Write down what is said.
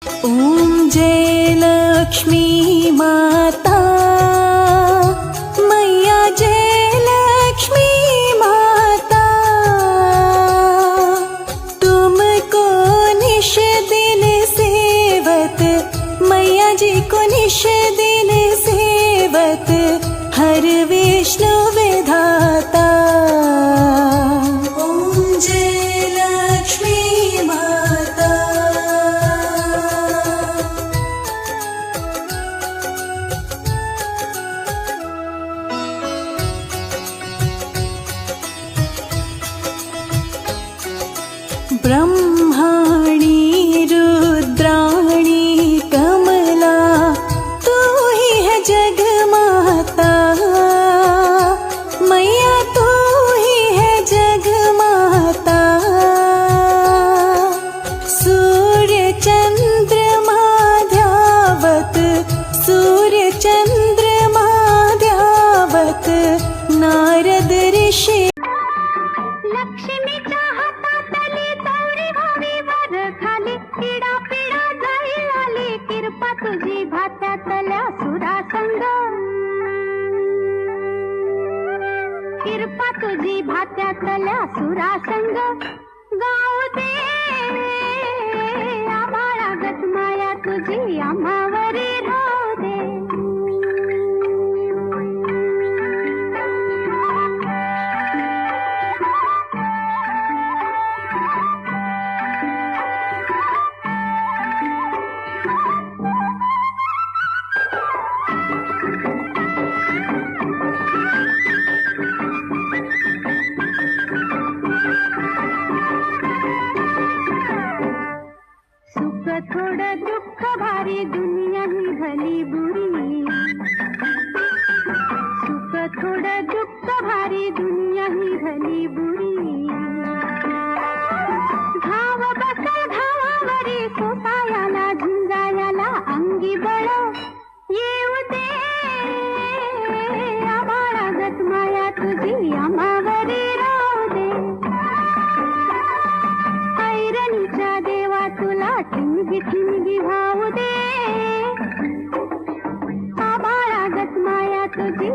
ओम जय लक्ष्मी माता मैया, जय लक्ष्मी माता। तुमको निश दिन सेवत, मैया जी को निश दिन सेवत, हर विष्णु विधाता। ओम जय लक्ष्मी माता। ब्रह्माणी रुद्राणी कमला, तू ही है जग माता मैया, तू ही है जग माता। सूर्य चंद्रमा ध्यावत, सूर्य चंद्रमा ध्यावत, नारद ऋषि। लक्ष्मीच्या हातातली गौरी व्हावी वर खाली, पिढा पिढा जाईल आली, कृपा तुझी भात्यातल्या सुरासंग, कृपा तुझी भात्यातल्या सुरासंग। गाऊ दे आभाळागत माया तुझी, आम्हावरी राहू दे। सुख थोडं दुःख भारी, दुनिया ही भली बुरी। सुख थोडं दुःख भारी, दुनिया ही भली बुरी। धाव बसल धावावरी, सोपायाला झुंजायाला अंगी बळ येऊ दे। आभाळागत माया तुझी, आम्हावरी राहू दे। ऐरणीच्या देवा तुला ठिणगी ठिणगी भाऊ दे। आभाळागत माया तुझी,